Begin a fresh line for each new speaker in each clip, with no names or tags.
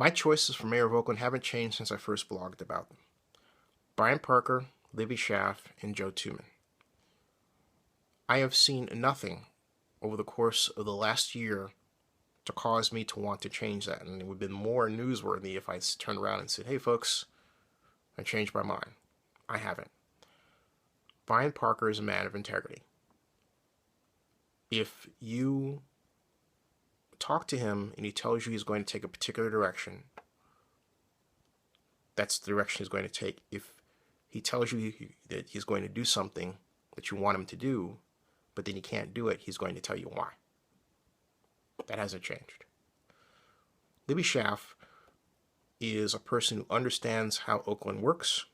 My choices for mayor of Oakland haven't changed since I first blogged about them. Bryan Parker, Libby Schaaf, and Tuman. I have seen nothing over the course of the last year to cause me to want to change that. And it would have been more newsworthy if I turned around and said, hey folks, I changed my mind. I haven't. Bryan Parker is a man of integrity. If you talk to him and he tells you he's going to take a particular direction, that's the direction he's going to take. If he tells you that he's going to do something that you want him to do, but then he can't do it, he's going to tell you why. That hasn't changed. Libby Schaaf is a person who understands how Oakland works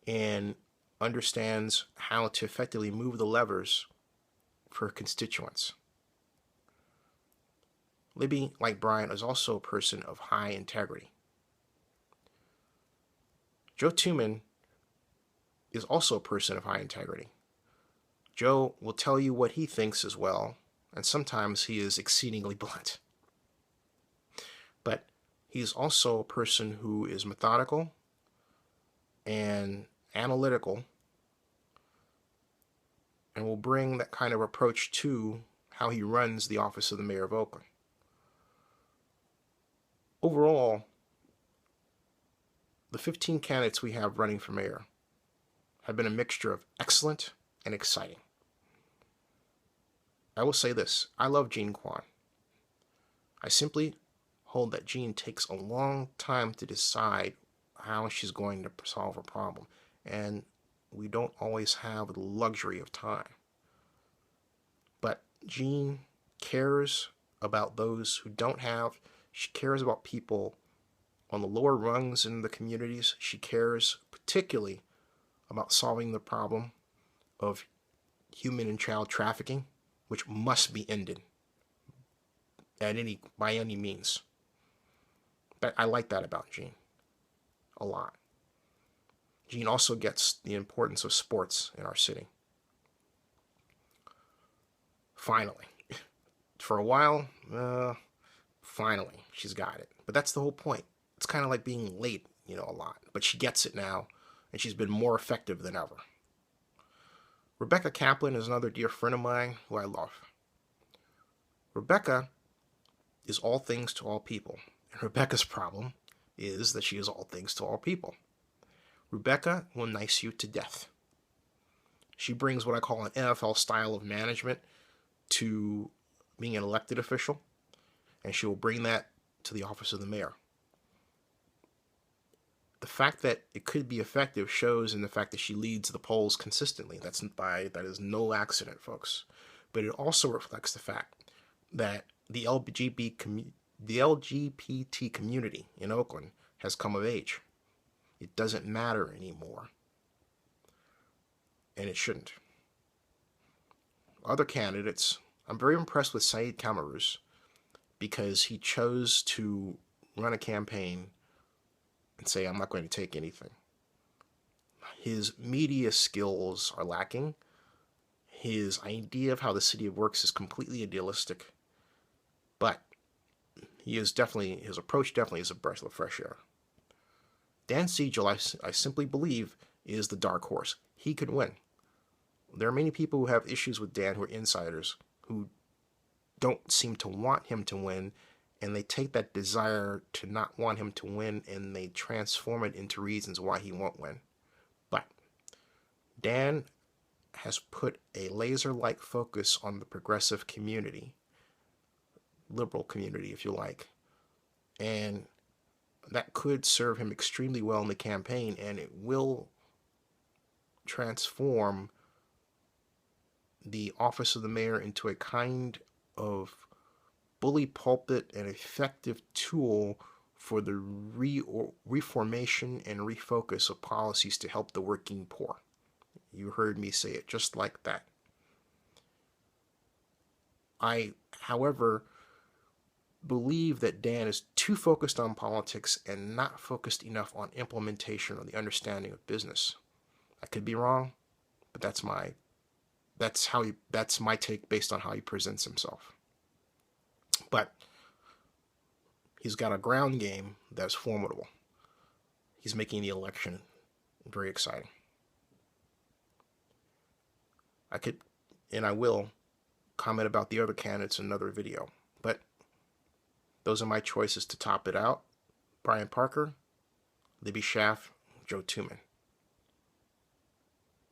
and understands how to effectively move the levers for constituents. Libby, like Bryan, is also a person of high integrity. Tuman is also a person of high integrity. Joe will tell you what he thinks as well, and sometimes he is exceedingly blunt. But he's also a person who is methodical and analytical and will bring that kind of approach to how he runs the office of the mayor of Oakland. Overall, the 15 candidates we have running for mayor have been a mixture of excellent and exciting. I will say this, I love Quan. I simply hold that Jean takes a long time to decide how she's going to solve a problem, and we don't always have the luxury of time. But Jean cares about those who don't have. She cares about people on the lower rungs in the communities. She cares particularly about solving the problem of human and child trafficking, which must be ended by any means. But I like that about Jean a lot. Jean also gets the importance of sports in our city. Finally. For a while, finally, she's got it. But that's the whole point. It's kind of like being late, a lot. But she gets it now, and she's been more effective than ever. Kaplan is another dear friend of mine who I love. Rebecca is all things to all people. And Rebecca's problem is that she is all things to all people. Rebecca will nice you to death. She brings what I call an NFL style of management to being an elected official, and she will bring that to the office of the mayor. The fact that it could be effective shows in the fact that she leads the polls consistently. That is no accident, folks. But it also reflects the fact that the LGBT community in Oakland has come of age. It doesn't matter anymore. And it shouldn't. Other candidates, I'm very impressed with Saeed Kamaruz because he chose to run a campaign and say, I'm not going to take anything. His media skills are lacking. His idea of how the city works is completely idealistic. But his approach definitely is a breath of fresh air. Dan Siegel, I simply believe, is the dark horse. He could win. There are many people who have issues with Dan who are insiders who don't seem to want him to win, and they take that desire to not want him to win and they transform it into reasons why he won't win. But Dan has put a laser-like focus on the progressive community, liberal community, if you like, and that could serve him extremely well in the campaign, and it will transform the office of the mayor into a kind of bully pulpit and effective tool for the reformation and refocus of policies to help the working poor. You heard me say it just like that. I, however, believe that Dan is too focused on politics and not focused enough on implementation or the understanding of business. I could be wrong, but that's my take based on how he presents himself. But He's got a ground game that's formidable. He's making the election very exciting. I could, and I will, comment about the other candidates in another video, but those are my choices to top it out. Bryan Parker, Libby Schaaf, Tuman.